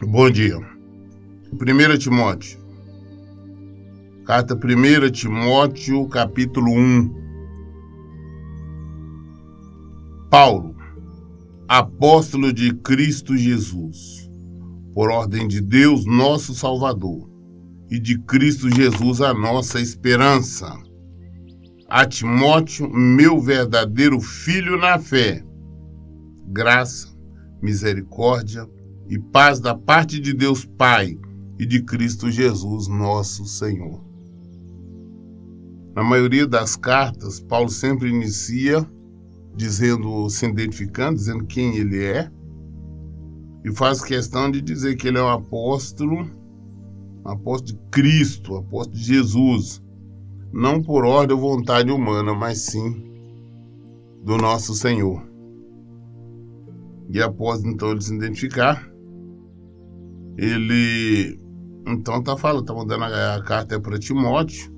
Bom dia. 1 Timóteo. Carta 1 Timóteo, capítulo 1. Paulo, apóstolo de Cristo Jesus, por ordem de Deus, nosso Salvador, e de Cristo Jesus, a nossa esperança. A Timóteo, meu verdadeiro filho na fé, graça, misericórdia e paz da parte de Deus Pai e de Cristo Jesus, nosso Senhor. Na maioria das cartas, Paulo sempre inicia se identificando, dizendo quem ele é, e faz questão de dizer que ele é um apóstolo de Cristo, apóstolo de Jesus, não por ordem ou vontade humana, mas sim do nosso Senhor. E após então ele se identificar, ele então tá mandando a carta para Timóteo,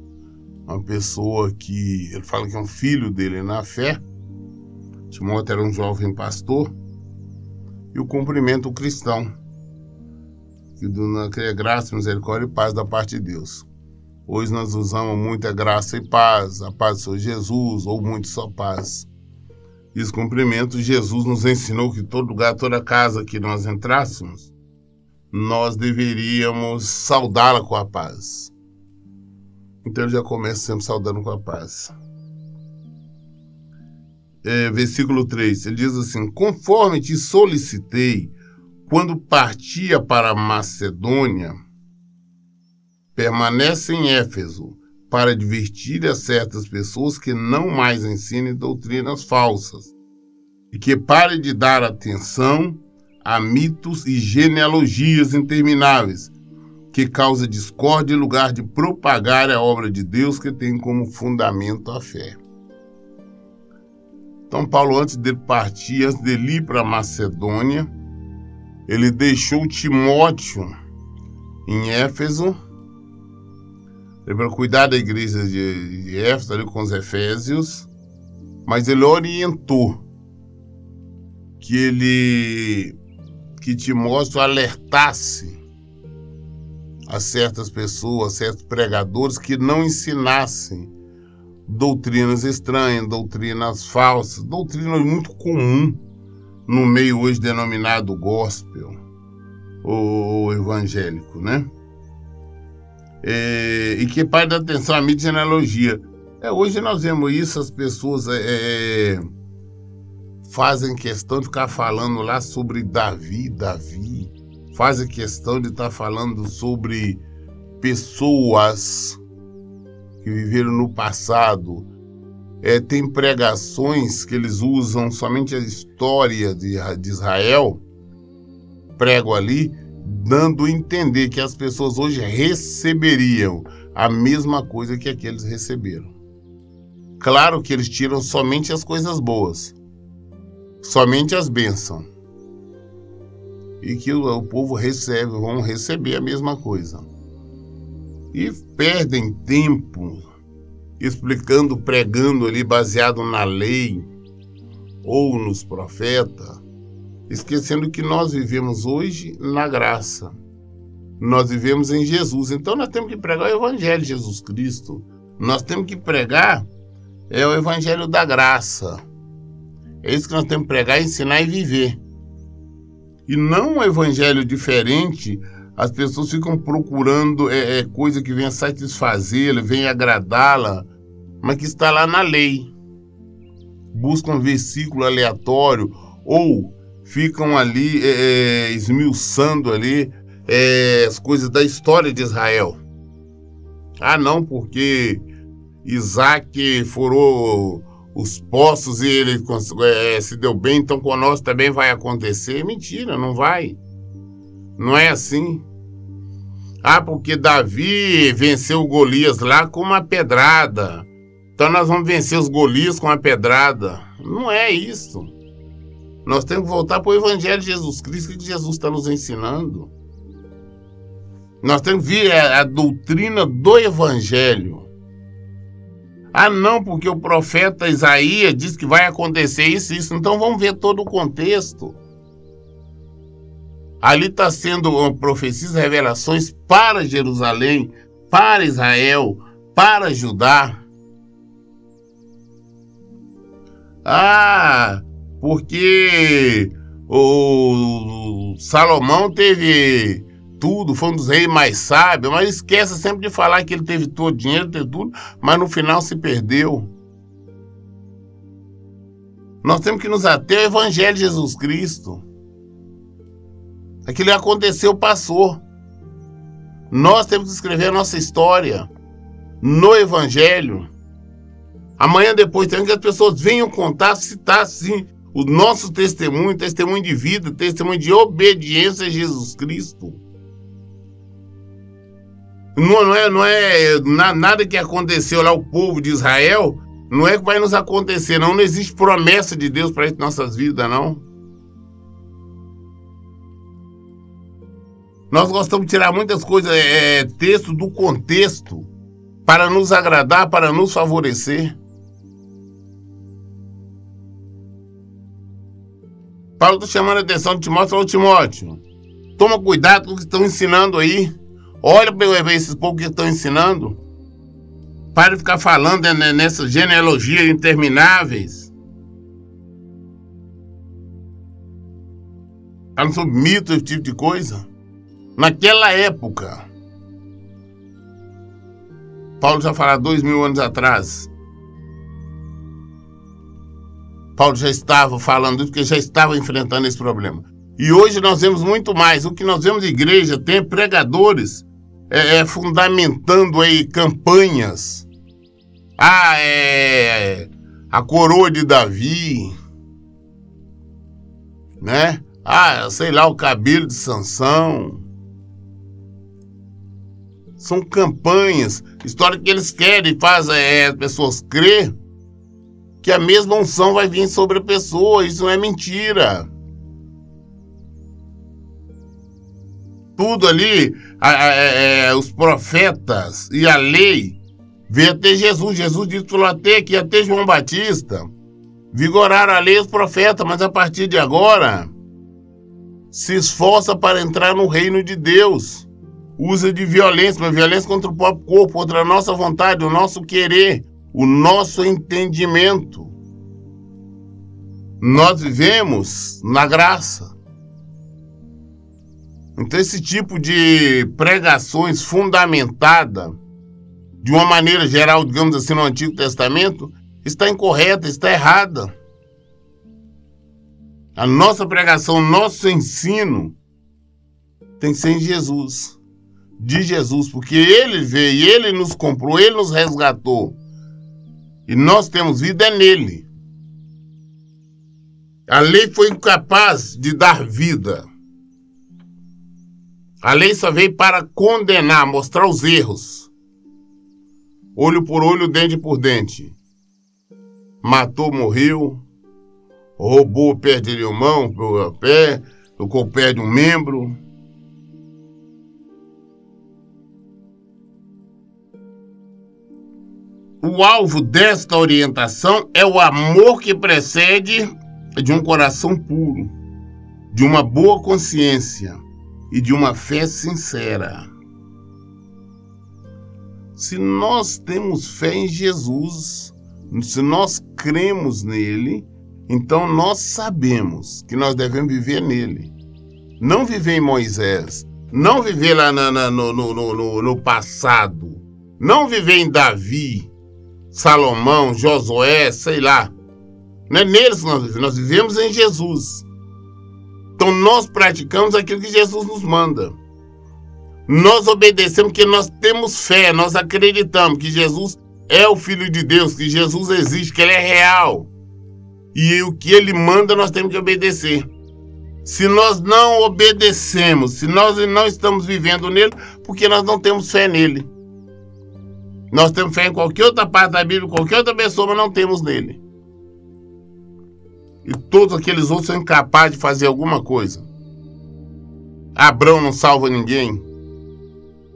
uma pessoa que ele fala que é um filho dele na fé. Timóteo era um jovem pastor, e o cumprimento cristão, que é graça, misericórdia e paz da parte de Deus. Hoje nós usamos muita graça e paz, a paz do Senhor Jesus, ou muito só paz. E esse cumprimento, Jesus nos ensinou que todo lugar, toda casa que nós entrássemos, nós deveríamos saudá-la com a paz. Então ele já começa sempre saudando com a paz. Versículo 3, ele diz assim: conforme te solicitei, quando partia para a Macedônia, permanece em Éfeso, para advertir a certas pessoas que não mais ensinem doutrinas falsas, e que pare de dar atenção a mitos e genealogias intermináveis, que causa discórdia em lugar de propagar a obra de Deus, que tem como fundamento a fé. Então Paulo, antes dele partir, antes dele ir para a Macedônia, ele deixou Timóteo em Éfeso, para cuidar da igreja de Éfeso, ali com os Efésios, mas ele orientou que Timóteo alertasse a certas pessoas, a certos pregadores, que não ensinassem doutrinas estranhas, doutrinas falsas, doutrinas muito comum no meio hoje denominado gospel ou evangélico, né? E que pare de atenção à mídia e genealogia. Hoje nós vemos isso, as pessoas fazem questão de ficar falando lá sobre Davi, fazem questão de estar falando sobre pessoas que viveram no passado. Tem pregações que eles usam somente a história de Israel, prego ali, dando a entender que as pessoas hoje receberiam a mesma coisa que aqueles receberam. Claro que eles tiram somente as coisas boas, somente as bênçãos, e que o povo vão receber a mesma coisa. E perdem tempo explicando, pregando ali baseado na lei ou nos profetas, esquecendo que nós vivemos hoje na graça. Nós vivemos em Jesus. Então nós temos que pregar o Evangelho de Jesus Cristo. Nós temos que pregar o Evangelho da graça. É isso que nós temos que pregar, ensinar e viver. E não um evangelho diferente. As pessoas ficam procurando coisa que venha satisfazê-la, venha agradá-la, mas que está lá na lei. Buscam um versículo aleatório ou ficam ali esmiuçando ali as coisas da história de Israel. Ah, não, porque Isaac furou os poços e ele se deu bem, então com nós também vai acontecer. Mentira, não vai. Não é assim. Ah, porque Davi venceu Golias lá com uma pedrada, então nós vamos vencer os Golias com uma pedrada. Não é isso. Nós temos que voltar para o Evangelho de Jesus Cristo, que Jesus está nos ensinando. Nós temos que ver a doutrina do Evangelho. Ah, não, porque o profeta Isaías diz que vai acontecer isso e isso. Então vamos ver todo o contexto. Ali está sendo profecias, revelações para Jerusalém, para Israel, para Judá. Porque o Salomão teve tudo, foi um dos reis mais sábios, mas esquece sempre de falar que ele teve todo o dinheiro, teve tudo, mas no final se perdeu. Nós temos que nos ater ao Evangelho de Jesus Cristo. Aquilo que aconteceu, passou. Nós temos que escrever a nossa história no Evangelho. Amanhã depois tem que as pessoas venham contar, citar sim o nosso testemunho, testemunho de vida, testemunho de obediência a Jesus Cristo. Não é nada que aconteceu lá, o povo de Israel, não é que vai nos acontecer, não. Não existe promessa de Deus para as nossas vidas, não. Nós gostamos de tirar muitas coisas, texto do contexto, para nos agradar, para nos favorecer. Paulo está chamando a atenção de Timóteo, falou: Timóteo, toma cuidado com o que estão ensinando aí. Olha para esses povos que estão ensinando. Para de ficar falando nessas genealogias intermináveis. Falando sobre mitos, esse tipo de coisa. Naquela época, Paulo já falou 2000 anos atrás. Paulo já estava falando isso porque já estava enfrentando esse problema. E hoje nós vemos muito mais. O que nós vemos de igreja tem pregadores fundamentando aí campanhas. A coroa de Davi, né? Sei lá, o cabelo de Sansão. São campanhas, história que eles querem, fazem as pessoas crer que a mesma unção vai vir sobre a pessoa. Isso não é mentira. Tudo ali, os profetas e a lei, veio até Jesus. Jesus disse falou até João Batista. Vigoraram a lei e os profetas, mas a partir de agora, se esforça para entrar no reino de Deus. Usa de violência, mas violência contra o próprio corpo, contra a nossa vontade, o nosso querer, o nosso entendimento. Nós vivemos na graça. Então esse tipo de pregações fundamentada de uma maneira geral, digamos assim, no Antigo Testamento, está incorreta, está errada. A nossa pregação, o nosso ensino tem que ser em Jesus, de Jesus, porque Ele veio, Ele nos comprou, Ele nos resgatou. E nós temos vida nele. A lei foi incapaz de dar vida. A lei só veio para condenar, mostrar os erros. Olho por olho, dente por dente. Matou, morreu. Roubou, perde a mão, o pé. Tocou, perde um membro. O alvo desta orientação é o amor que precede de um coração puro, de uma boa consciência e de uma fé sincera. Se nós temos fé em Jesus, se nós cremos nele, então nós sabemos que nós devemos viver nele. Não viver em Moisés, não viver lá no passado, não viver em Davi, Salomão, Josué, sei lá. Não é neles que nós vivemos em Jesus. Então nós praticamos aquilo que Jesus nos manda. Nós obedecemos porque nós temos fé, nós acreditamos que Jesus é o Filho de Deus, que Jesus existe, que Ele é real. E o que Ele manda nós temos que obedecer. Se nós não obedecemos, se nós não estamos vivendo nele, porque nós não temos fé nele. Nós temos fé em qualquer outra parte da Bíblia, qualquer outra pessoa, mas não temos nele. E todos aqueles outros são incapazes de fazer alguma coisa. Abraão não salva ninguém.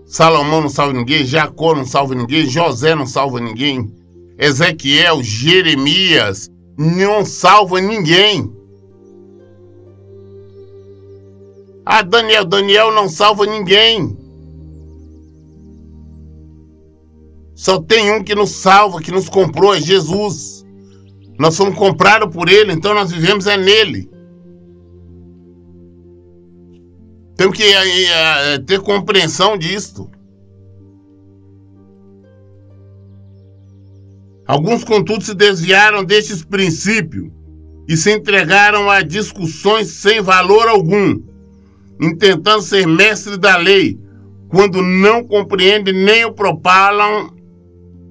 Salomão não salva ninguém. Jacó não salva ninguém. José não salva ninguém. Ezequiel, Jeremias não salva ninguém. Ah, Daniel não salva ninguém. Só tem um que nos salva, que nos comprou, é Jesus. Nós fomos comprados por Ele, então nós vivemos nele. Temos que ter compreensão disto. Alguns, contudo, se desviaram destes princípios e se entregaram a discussões sem valor algum, intentando ser mestres da lei, quando não compreendem nem o propalam,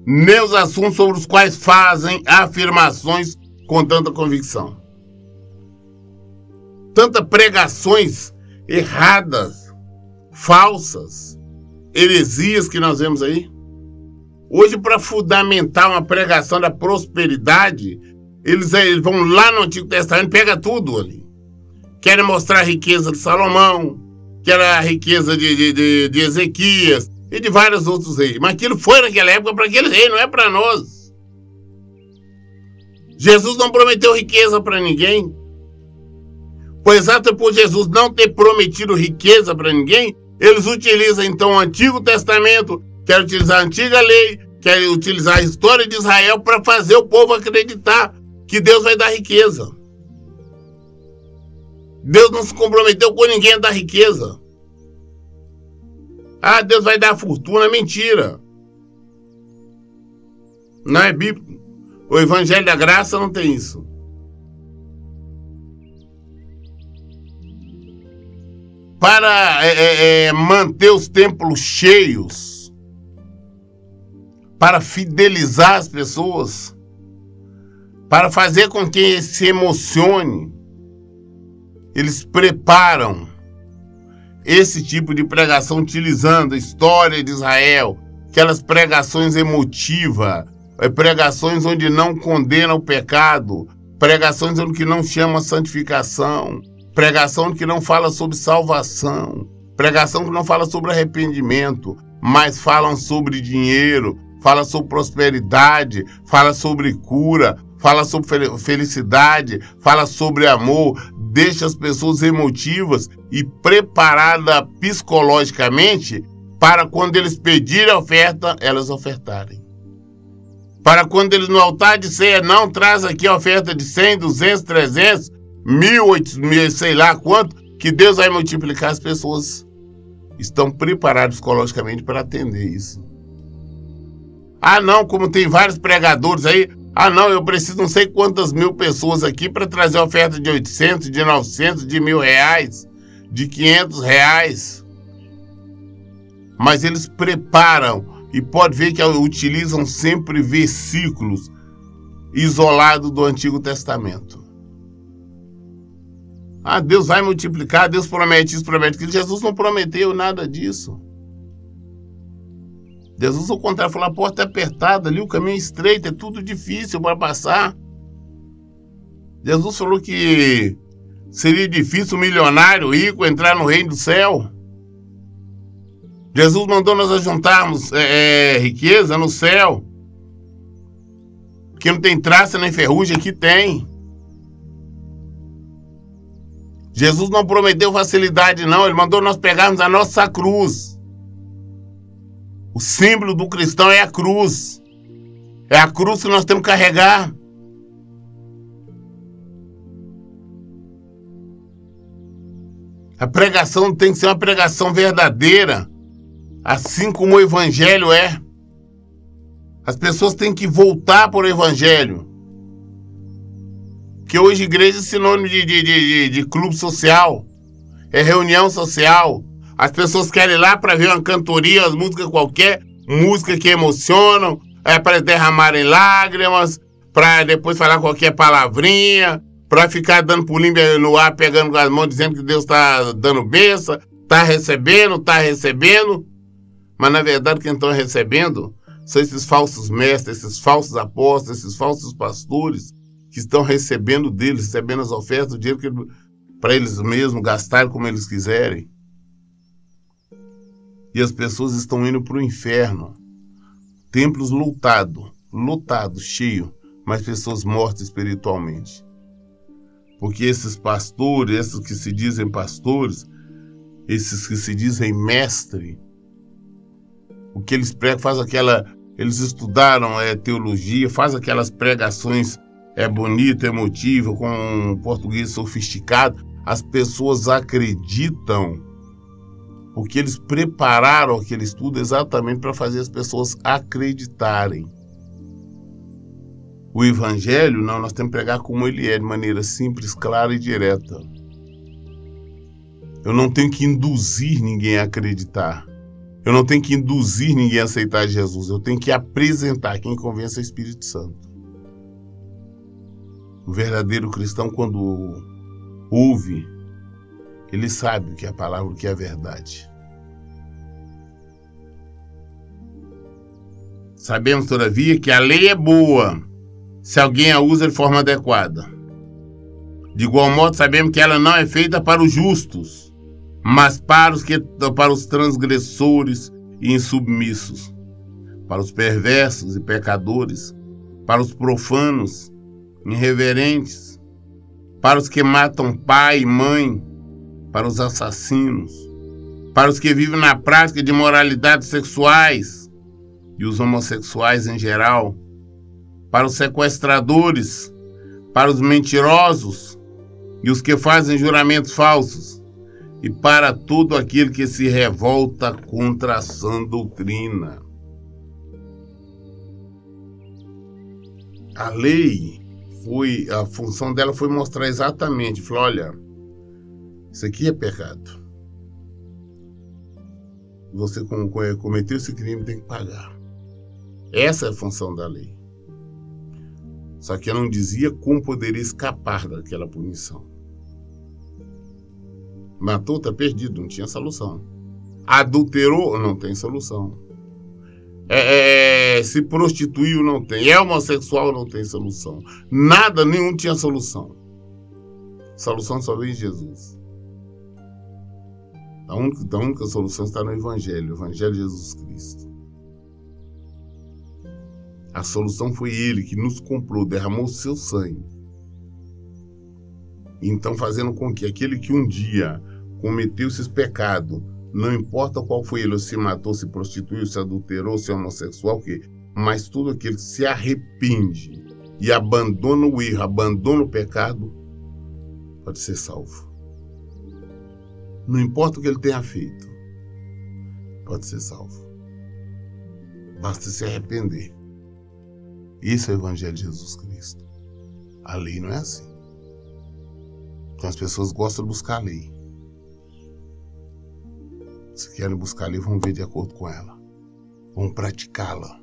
nem os assuntos sobre os quais fazem afirmações com tanta convicção. Tantas pregações erradas, falsas, heresias que nós vemos aí. Hoje, para fundamentar uma pregação da prosperidade, eles vão lá no Antigo Testamento, pega tudo ali. Querem mostrar a riqueza de Salomão, querem a riqueza de Ezequias e de vários outros reis. Mas aquilo foi naquela época para aquele rei, não é para nós. Jesus não prometeu riqueza para ninguém. Pois exato por Jesus não ter prometido riqueza para ninguém, eles utilizam então o Antigo Testamento, querem utilizar a antiga lei, querem utilizar a história de Israel para fazer o povo acreditar que Deus vai dar riqueza. Deus não se comprometeu com ninguém a dar riqueza. Ah, Deus vai dar fortuna, mentira. Não é bíblico. O Evangelho da Graça não tem isso. Para manter os templos cheios, para fidelizar as pessoas, para fazer com que eles se emocione, eles preparam esse tipo de pregação utilizando a história de Israel, aquelas pregações emotivas, pregações onde não condena o pecado, pregações onde não chama a santificação, pregação que não fala sobre salvação, pregação que não fala sobre arrependimento, mas falam sobre dinheiro, fala sobre prosperidade, fala sobre cura, fala sobre felicidade, fala sobre amor, deixa as pessoas emotivas e preparadas psicologicamente para quando eles pedirem a oferta, elas ofertarem. Para quando eles no altar de ceia, não traz aqui a oferta de 100, 200, 300, 1.000, sei lá quanto, que Deus vai multiplicar. As pessoas estão preparadas psicologicamente para atender isso. Ah, não, como tem vários pregadores aí, ah, não, eu preciso não sei quantas mil pessoas aqui para trazer oferta de 800, de 900, de R$1.000, de R$500. Mas eles preparam e pode ver que utilizam sempre versículos isolados do Antigo Testamento. Ah, Deus vai multiplicar, Deus promete isso, promete aquilo. Jesus não prometeu nada disso. Jesus, ao contrário, falou: a porta é apertada ali, o caminho é estreito, é tudo difícil para passar. Jesus falou que seria difícil um milionário rico entrar no reino do céu. Jesus mandou nós ajuntarmos riqueza no céu. Que não tem traça nem ferrugem, aqui tem. Jesus não prometeu facilidade, não. Ele mandou nós pegarmos a nossa cruz. O símbolo do cristão é a cruz. É a cruz que nós temos que carregar. A pregação tem que ser uma pregação verdadeira, assim como o Evangelho é. As pessoas têm que voltar para o Evangelho. Que hoje igreja é sinônimo de clube social, é reunião social. As pessoas querem ir lá para ver uma cantoria, as músicas qualquer, música que emocionam, para derramarem lágrimas, para depois falar qualquer palavrinha, para ficar dando pulinho no ar, pegando com as mãos, dizendo que Deus está dando bênção, está recebendo. Mas na verdade quem estão recebendo são esses falsos mestres, esses falsos apóstolos, esses falsos pastores, que estão recebendo deles, recebendo as ofertas, o dinheiro para eles mesmos gastarem como eles quiserem. E as pessoas estão indo para o inferno. Templos lotados, cheios, mas pessoas mortas espiritualmente. Porque esses pastores, esses que se dizem pastores, esses que se dizem mestre, o que eles pregam, eles estudaram teologia, faz aquelas pregações bonita, emotiva, com um português sofisticado. As pessoas acreditam porque eles prepararam aquele estudo exatamente para fazer as pessoas acreditarem. O evangelho, não, nós temos que pregar como ele é, de maneira simples, clara e direta. Eu não tenho que induzir ninguém a acreditar. Eu não tenho que induzir ninguém a aceitar Jesus. Eu tenho que apresentar. Quem convence é o Espírito Santo. O verdadeiro cristão, quando ouve, ele sabe o que é a palavra, o que é a verdade. Sabemos, todavia, que a lei é boa se alguém a usa de forma adequada. De igual modo, sabemos que ela não é feita para os justos, mas para os transgressores e insubmissos, para os perversos e pecadores, para os profanos, irreverentes, para os que matam pai e mãe, para os assassinos, para os que vivem na prática de imoralidades sexuais e os homossexuais em geral, para os sequestradores, para os mentirosos e os que fazem juramentos falsos, e para todo aquele que se revolta contra a sã doutrina. A lei, a função dela foi mostrar exatamente, falou, olha, isso aqui é pecado. Você cometeu esse crime, tem que pagar. Essa é a função da lei. Só que ela não dizia como poderia escapar daquela punição. Matou, tá perdido, não tinha solução. Adulterou, não tem solução. Se prostituiu, não tem. É homossexual, não tem solução. Nada, nenhum tinha solução. A solução só veio em Jesus. A única solução está no Evangelho, o Evangelho de Jesus Cristo. A solução foi Ele que nos comprou, derramou o seu sangue. Então, fazendo com que aquele que um dia cometeu esses pecados, não importa qual foi ele, se matou, se prostituiu, se adulterou, se é homossexual, mas tudo aquele que se arrepende e abandona o erro, abandona o pecado, pode ser salvo. Não importa o que ele tenha feito, pode ser salvo. Basta se arrepender. Esse é o Evangelho de Jesus Cristo. A lei não é assim. Então as pessoas gostam de buscar a lei. Se querem buscar a lei, vão ver de acordo com ela. Vão praticá-la.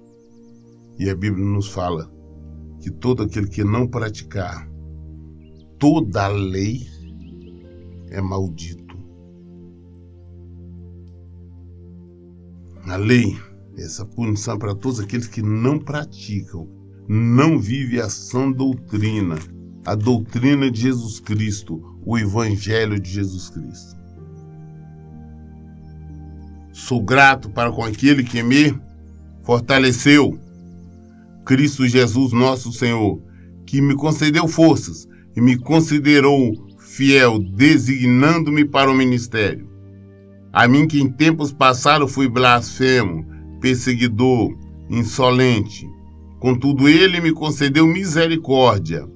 E a Bíblia nos fala que todo aquele que não praticar toda a lei é maldito. A lei, essa punição para todos aqueles que não praticam, não vivem a sã doutrina, a doutrina de Jesus Cristo, o Evangelho de Jesus Cristo. Sou grato para com aquele que me fortaleceu, Cristo Jesus nosso Senhor, que me concedeu forças e me considerou fiel, designando-me para o ministério. A mim que em tempos passados fui blasfemo, perseguidor, insolente. Contudo, ele me concedeu misericórdia,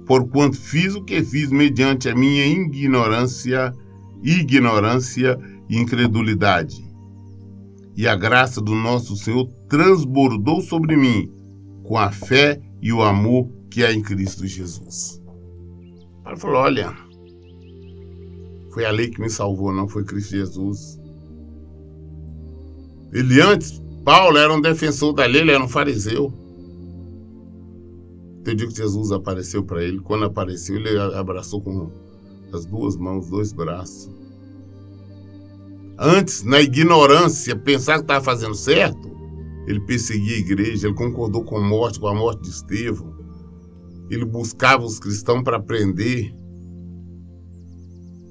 porquanto fiz o que fiz mediante a minha ignorância e incredulidade. E a graça do nosso Senhor transbordou sobre mim com a fé e o amor que há em Cristo Jesus. Ele falou, olha, foi a lei que me salvou, não foi Cristo Jesus. Ele antes, Paulo era um defensor da lei, ele era um fariseu. Eu digo que Jesus apareceu para ele. Quando apareceu, ele abraçou com as duas mãos, 2 braços. Antes, na ignorância, pensar que estava fazendo certo, ele perseguia a igreja, ele concordou com a morte de Estevão. Ele buscava os cristãos para prender,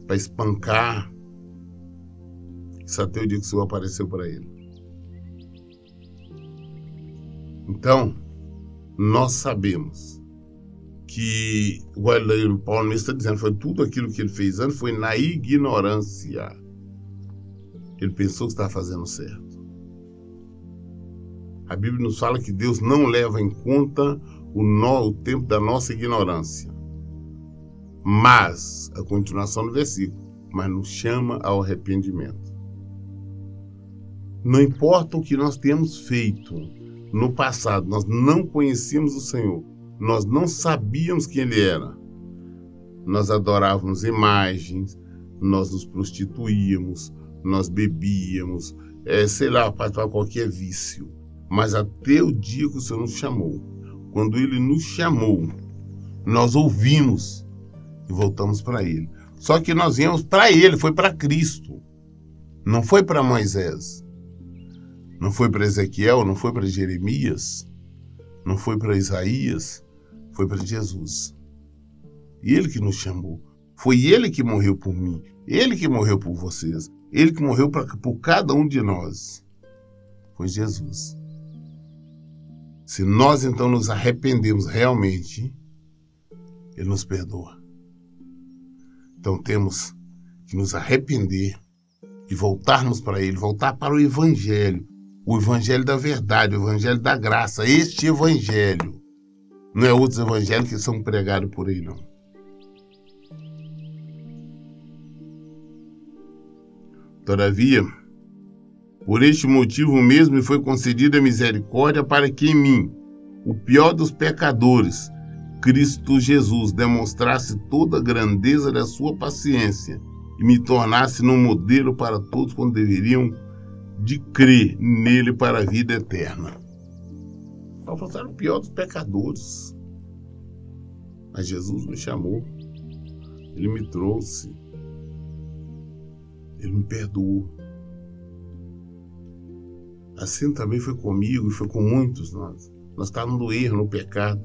para espancar. Isso até o dia que o Senhor apareceu para ele. Então, nós sabemos que o Paulo está dizendo, foi tudo aquilo que ele fez antes, foi na ignorância. Ele pensou que estava fazendo certo. A Bíblia nos fala que Deus não leva em conta o tempo da nossa ignorância. Mas, a continuação do versículo, mas nos chama ao arrependimento. Não importa o que nós temos feito no passado, nós não conhecíamos o Senhor, nós não sabíamos quem Ele era. Nós adorávamos imagens, nós nos prostituíamos, nós bebíamos, participava de qualquer vício. Mas até o dia que o Senhor nos chamou, quando Ele nos chamou, nós ouvimos e voltamos para Ele. Só que nós viemos para Ele, foi para Cristo. Não foi para Moisés. Não foi para Ezequiel, não foi para Jeremias, não foi para Isaías, foi para Jesus. Ele que nos chamou. Foi Ele que morreu por mim. Ele que morreu por vocês. Ele que morreu por cada um de nós. Foi Jesus. Se nós então nos arrependemos realmente, Ele nos perdoa. Então temos que nos arrepender e voltarmos para Ele, voltar para o Evangelho da verdade, o Evangelho da graça. Este Evangelho, não é outros evangelhos que são pregados por aí, não. Todavia, por este motivo mesmo me foi concedida a misericórdia para que em mim, o pior dos pecadores, Cristo Jesus, demonstrasse toda a grandeza da sua paciência e me tornasse num modelo para todos quando deveriam de crer nele para a vida eterna. Paulo falou, era o pior dos pecadores. Mas Jesus me chamou, Ele me trouxe, Ele me perdoou. Assim também foi comigo e foi com muitos nós. Nós estávamos no erro, no pecado.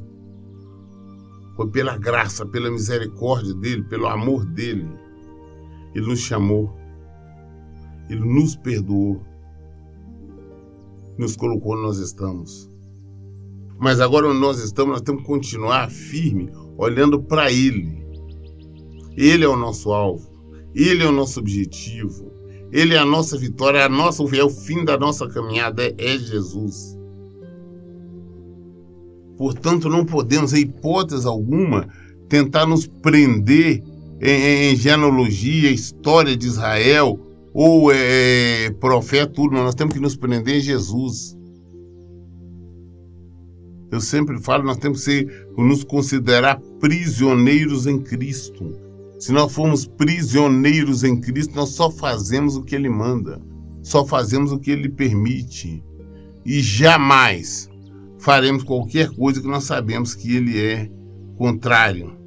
Foi pela graça, pela misericórdia dEle, pelo amor dEle. Ele nos chamou, Ele nos perdoou, nos colocou onde nós estamos. Mas agora onde nós estamos, nós temos que continuar firme, olhando para Ele. Ele é o nosso alvo, Ele é o nosso objetivo, Ele é a nossa vitória, é o fim da nossa caminhada, é Jesus. Portanto, não podemos, em hipótese alguma, tentar nos prender em genealogia, história de Israel, ou profeta, tudo. Nós temos que nos prender em Jesus. Eu sempre falo, nós temos que nos considerar prisioneiros em Cristo. Se nós formos prisioneiros em Cristo, nós só fazemos o que Ele manda, só fazemos o que Ele permite. E jamais faremos qualquer coisa que nós sabemos que Ele é contrário.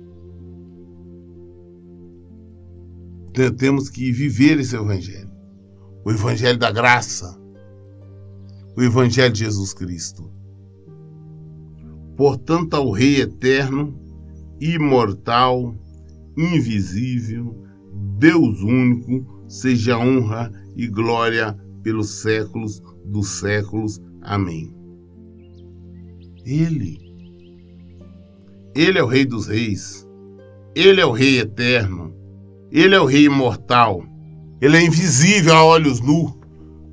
Temos que viver esse Evangelho, o Evangelho da graça, o Evangelho de Jesus Cristo. Portanto, ao Rei eterno, imortal, invisível, Deus único, seja honra e glória pelos séculos dos séculos. Amém. Ele é o Rei dos Reis, Ele é o Rei eterno, Ele é o Rei imortal, Ele é invisível a olhos nus.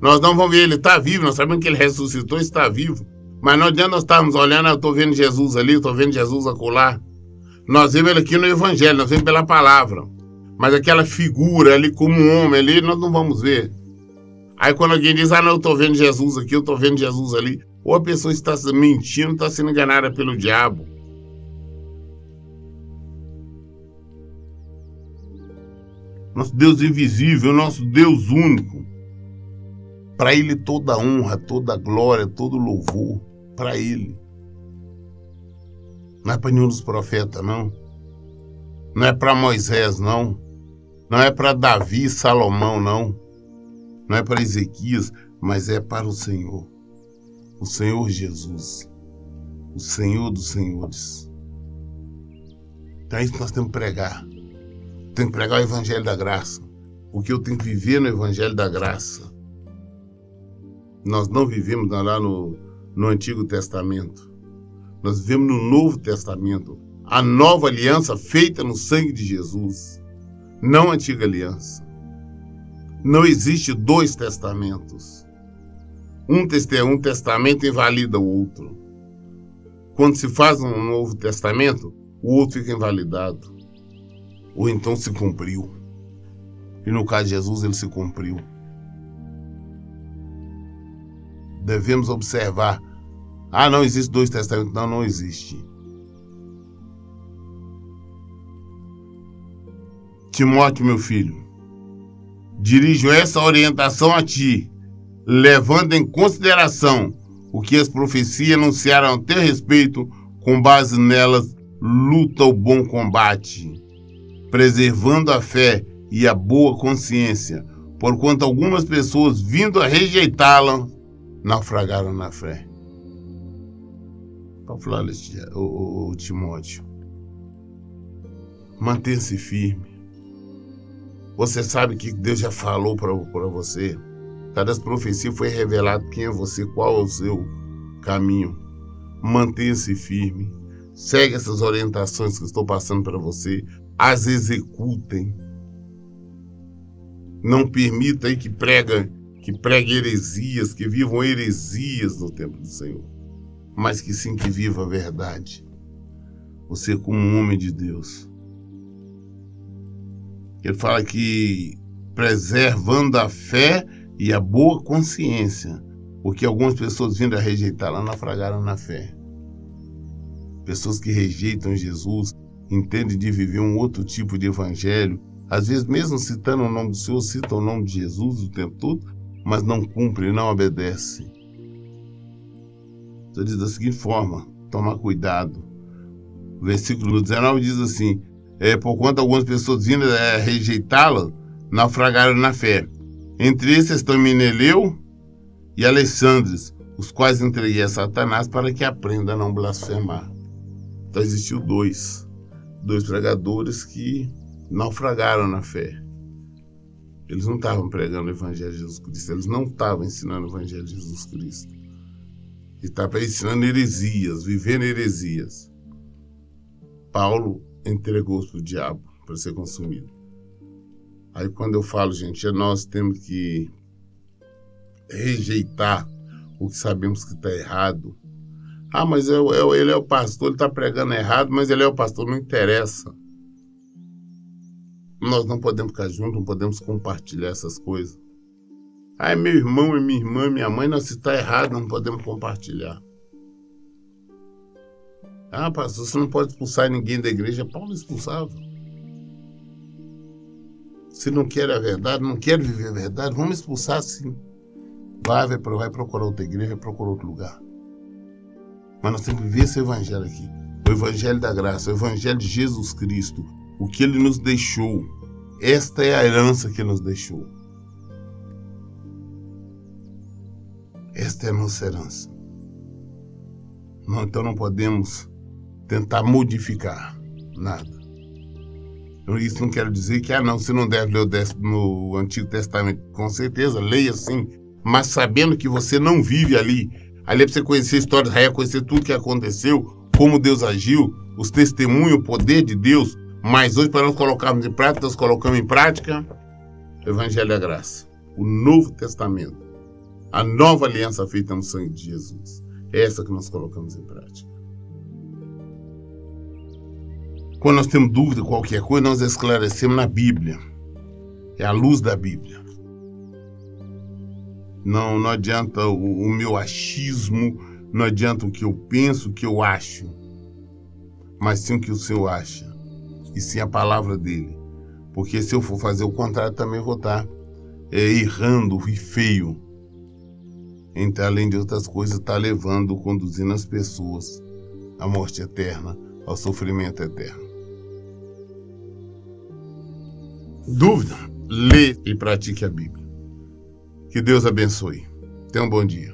Nós não vamos ver, Ele está vivo, nós sabemos que Ele ressuscitou e está vivo. Mas não adianta nós estarmos olhando, eu estou vendo Jesus ali, eu estou vendo Jesus acolá. Nós vemos Ele aqui no Evangelho, nós vemos pela palavra. Mas aquela figura ali, como um homem ali, nós não vamos ver. Aí quando alguém diz, não, eu estou vendo Jesus aqui, eu estou vendo Jesus ali, ou a pessoa está mentindo, está sendo enganada pelo diabo. Nosso Deus invisível, nosso Deus único. Para Ele toda honra, toda glória, todo louvor, para Ele. Não é para nenhum dos profetas, não. Não é para Moisés, não. Não é para Davi, Salomão, não. Não é para Ezequias, mas é para o Senhor. O Senhor Jesus. O Senhor dos senhores. Então é isso que nós temos que pregar. Temos que pregar o Evangelho da graça. Porque eu tenho que viver no Evangelho da graça. Nós não vivemos lá no Antigo Testamento. Nós vivemos no Novo Testamento. A nova aliança feita no sangue de Jesus. Não a antiga aliança. Não existe dois testamentos. Um testamento invalida o outro. Quando se faz um novo testamento, o outro fica invalidado. Ou então se cumpriu. E no caso de Jesus, ele se cumpriu. Devemos observar. Não existe dois testamentos. Não, não existe. Timóteo, meu filho, dirijo essa orientação a ti, levando em consideração o que as profecias anunciaram a teu respeito, com base nelas, luta o bom combate, preservando a fé e a boa consciência, porquanto algumas pessoas, vindo a rejeitá-la, naufragaram na fé. Para falar, o Timóteo, mantenha-se firme. Você sabe que Deus já falou para você. Cada profecia foi revelado quem é você, qual é o seu caminho. Mantenha-se firme. Segue essas orientações que estou passando para você. As executem. Não permita aí que pregue heresias, que vivam heresias no tempo do Senhor. Mas que sim, que viva a verdade. Você como um homem de Deus. Ele fala que preservando a fé e a boa consciência, porque algumas pessoas vindo a rejeitá-la naufragaram na fé. Pessoas que rejeitam Jesus, entendem de viver um outro tipo de evangelho, às vezes mesmo citando o nome do Senhor, citam o nome de Jesus o tempo todo, mas não cumprem, não obedecem. Então diz da seguinte forma, toma cuidado. O versículo 19 diz assim, porquanto algumas pessoas vindo a rejeitá-la, naufragaram na fé. Entre esses estão Meneleu e Alexandres, os quais entreguei a Satanás para que aprenda a não blasfemar. Então existiu dois pregadores que naufragaram na fé. Eles não estavam pregando o Evangelho de Jesus Cristo, eles não estavam ensinando o Evangelho de Jesus Cristo. Eles estavam ensinando heresias, vivendo heresias. Paulo entregou-se para o diabo para ser consumido. Aí quando eu falo, gente, nós temos que rejeitar o que sabemos que está errado. Mas ele é o pastor, ele está pregando errado, mas ele é o pastor, não interessa. Nós não podemos ficar juntos, não podemos compartilhar essas coisas. É meu irmão, é minha irmã, minha mãe, não, se está errado, não podemos compartilhar. Pastor, você não pode expulsar ninguém da igreja. Paulo expulsava. Se não quer a verdade, não quer viver a verdade, vamos expulsar sim. Vai procurar outra igreja, vai procurar outro lugar. Mas nós temos que viver esse evangelho aqui. O evangelho da graça, o evangelho de Jesus Cristo. O que ele nos deixou. Esta é a herança que ele nos deixou. Esta é a nossa herança. Então não podemos tentar modificar nada. Isso não quer dizer que, você não deve ler no Antigo Testamento. Com certeza, leia sim, mas sabendo que você não vive ali. Ali é para você conhecer a história de Israel, conhecer tudo que aconteceu, como Deus agiu, os testemunhos, o poder de Deus. Mas hoje, para nós colocarmos em prática, nós colocamos em prática o Evangelho da Graça, o Novo Testamento, a nova aliança feita no sangue de Jesus. É essa que nós colocamos em prática. Quando nós temos dúvida de qualquer coisa, nós esclarecemos na Bíblia. É a luz da Bíblia. Não adianta o meu achismo, não adianta o que eu penso, o que eu acho, mas sim o que o Senhor acha, e sim a palavra dele. Porque se eu for fazer o contrário, também vou estar errando e feio. Então, além de outras coisas, está conduzindo as pessoas à morte eterna, ao sofrimento eterno. Dúvida? Lê e pratique a Bíblia. Que Deus abençoe. Tenha um bom dia.